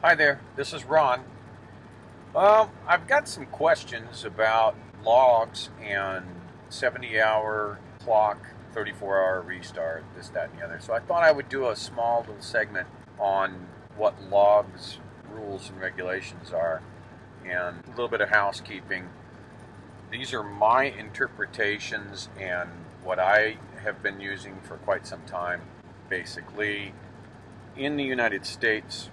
Hi there, this is Ron. I've got some questions about logs and 70-hour clock, 34-hour restart, this, that, and the other. So I thought I would do a small little segment on what logs, rules, and regulations are, and a little bit of housekeeping. These are my interpretations and what I have been using for quite some time. Basically, in the United States,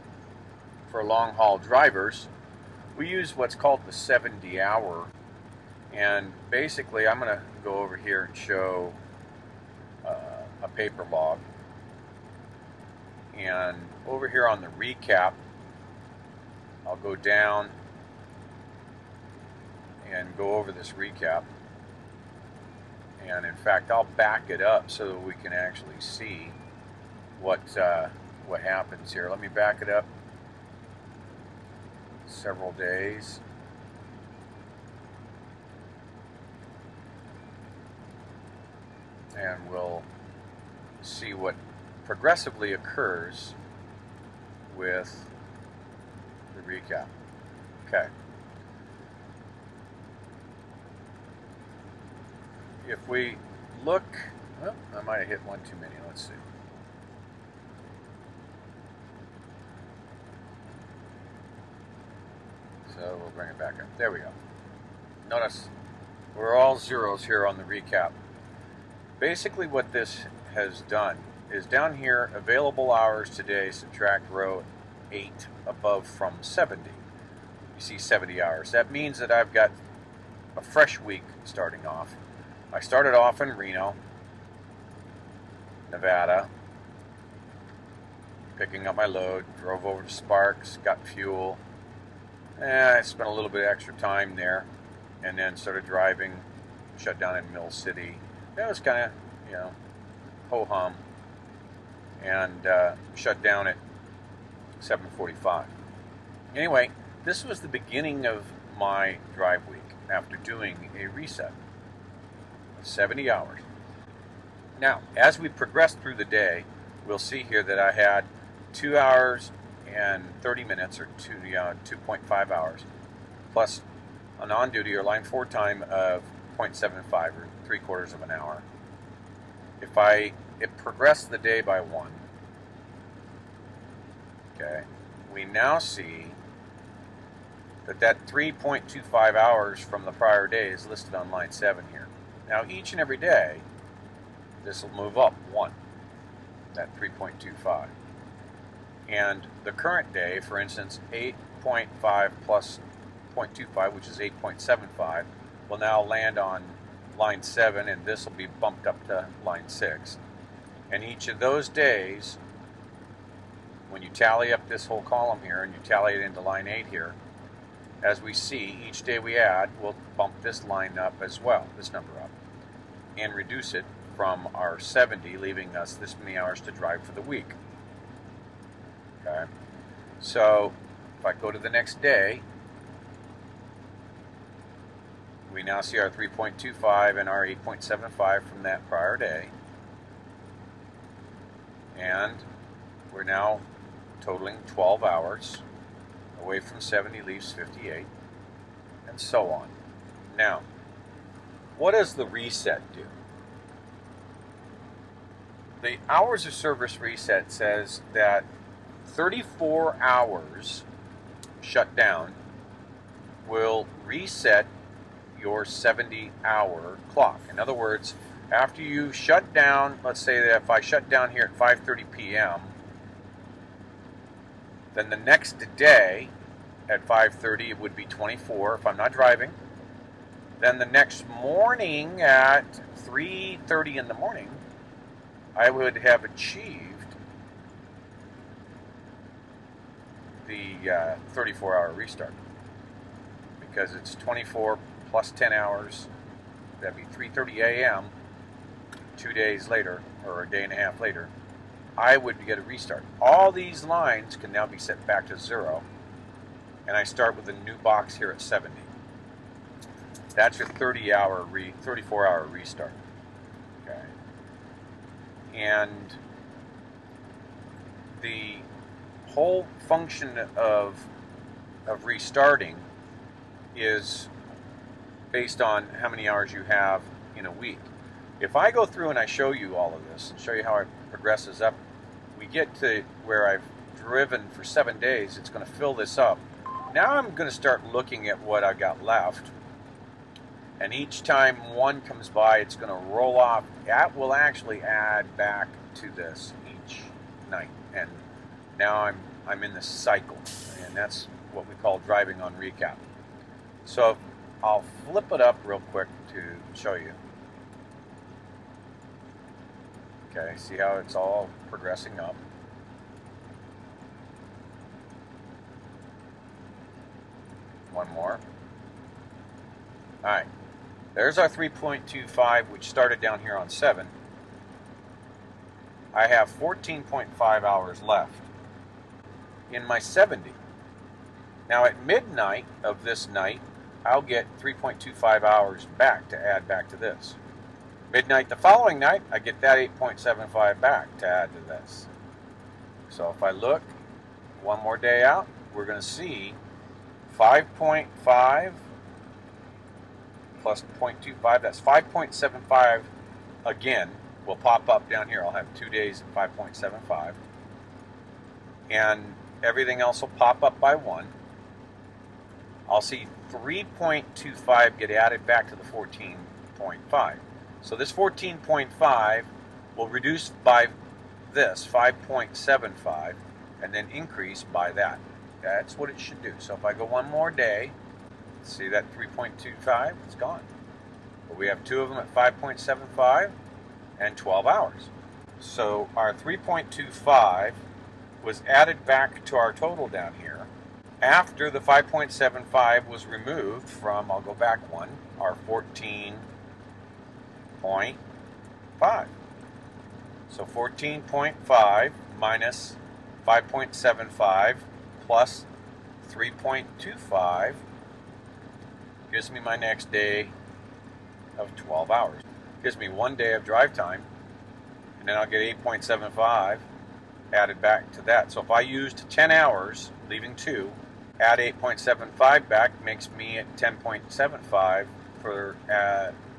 for long haul drivers, we use what's called the 70 hour. And basically, I'm going to go over here and show a paper log. And over here on the recap, I'll go down and go over this recap. And in fact, I'll back it up so that we can actually see what happens here. Let me back it up several days. And we'll see what progressively occurs with the recap. Okay. If we look, well, I might have hit one too many. Let's see. So we'll bring it back up. There we go. Notice we're all zeros here on the recap. Basically what this has done is down here, available hours today, subtract row 8 above from 70. You see 70 hours. That means that I've got a fresh week starting off. I started off in Reno, Nevada, picking up my load, drove over to Sparks, got fuel. I spent a little bit of extra time there, and then started driving, shut down in Mill City. That was kind of, ho-hum, and shut down at 7:45. Anyway, this was the beginning of my drive week after doing a reset of 70 hours. Now, as we progress through the day, we'll see here that I had 2 hours and 30 minutes, or 2.5 hours, plus an on-duty or line 4 time of 0.75, or 3/4 of an hour. If it progressed the day by 1, okay, we now see that 3.25 hours from the prior day is listed on line 7 here. Now, each and every day, this will move up 1, that 3.25. And the current day, for instance, 8.5 plus 0.25, which is 8.75, will now land on line 7, and this will be bumped up to line 6. And each of those days, when you tally up this whole column here and you tally it into line 8 here, as we see, each day we add, we'll bump this line up as well, this number up, and reduce it from our 70, leaving us this many hours to drive for the week. Okay, so if I go to the next day, we now see our 3.25 and our 8.75 from that prior day, and we're now totaling 12 hours. Away from 70 leaves 58, and so on. Now, what does the reset do? The hours of service reset says that 34 hours shut down will reset your 70-hour clock. In other words, after you shut down, let's say that if I shut down here at 5:30 p.m., then the next day at 5:30 it would be 24 if I'm not driving. Then the next morning at 3:30 in the morning, I would have achieved the 34-hour restart, because it's 24 plus 10 hours. That'd be 3:30 a.m. 2 days later, or a day and a half later, I would get a restart. All these lines can now be set back to 0, and I start with a new box here at 70. That's your 34-hour restart. And the whole function of restarting is based on how many hours you have in a week. If I go through and I show you all of this and show you how it progresses up, we get to where I've driven for 7 days, it's going to fill this up. Now I'm going to start looking at what I got left. And each time one comes by, it's going to roll off. That will actually add back to this each night. And now I'm in this cycle. And that's what we call driving on recap. So I'll flip it up real quick to show you. Okay, see how it's all progressing up. One more. All right. There's our 3.25, which started down here on 7. I have 14.5 hours left in my 70. Now at midnight of this night, I'll get 3.25 hours back to add back to this. Midnight the following night, I get that 8.75 back to add to this. So if I look one more day out, we're going to see 5.5 plus 0.25, that's 5.75 again, will pop up down here. I'll have 2 days at 5.75. And everything else will pop up by 1. I'll see 3.25 get added back to the 14.5. So this 14.5 will reduce by this, 5.75, and then increase by that. That's what it should do. So if I go one more day, see that 3.25? It's gone. But we have 2 of them at 5.75 and 12 hours. So our 3.25 was added back to our total down here after the 5.75 was removed from, I'll go back one, our 14.5. So 14.5 minus 5.75 plus 3.25 gives me my next day of 12 hours. Gives me 1 day of drive time, and then I'll get 8.75 added back to that. So if I used 10 hours, leaving 2, add 8.75 back, makes me at 10.75 for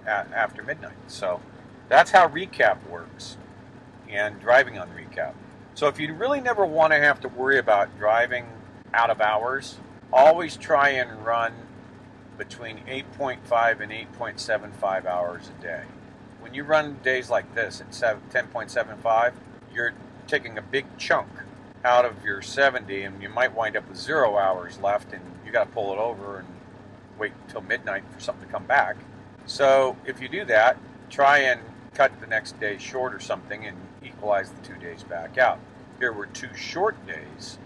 after midnight. So that's how recap works, and driving on recap. So if you really never want to have to worry about driving out of hours, always try and run between 8.5 and 8.75 hours a day. When you run days like this at 10.75, you're taking a big chunk out of your 70, and you might wind up with 0 hours left, and you got to pull it over and wait until midnight for something to come back. So if you do that, try and cut the next day short or something and equalize the 2 days back out. Here were 2 short days.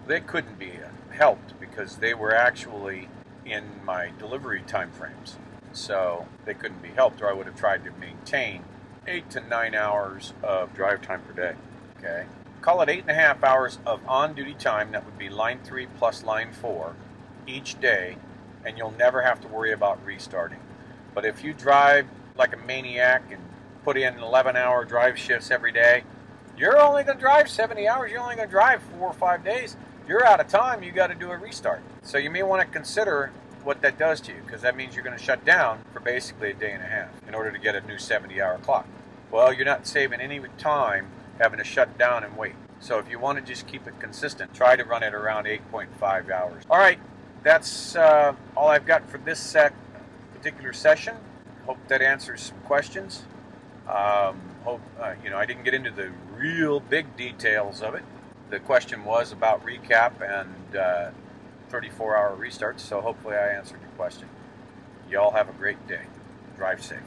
They couldn't be helped because they were actually in my delivery time frames. So they couldn't be helped, or I would have tried to maintain 8 to 9 hours of drive time per day. Okay, call it 8.5 hours of on-duty time. That would be line 3 plus line 4 each day, and you'll never have to worry about restarting. But if you drive like a maniac and put in 11-hour drive shifts every day, you're only going to drive 70 hours. You're only going to drive 4 or 5 days. You're out of time. You got to do a restart. So you may want to consider what that does to you, because that means you're going to shut down for basically a day and a half in order to get a new 70-hour clock. Well, you're not saving any time having to shut down and wait. So if you want to just keep it consistent, try to run it around 8.5 hours. All right, that's all I've got for this particular session. Hope that answers some questions. I didn't get into the real big details of it. The question was about recap and 34-hour restarts, so hopefully I answered your question. You all have a great day. Drive safe.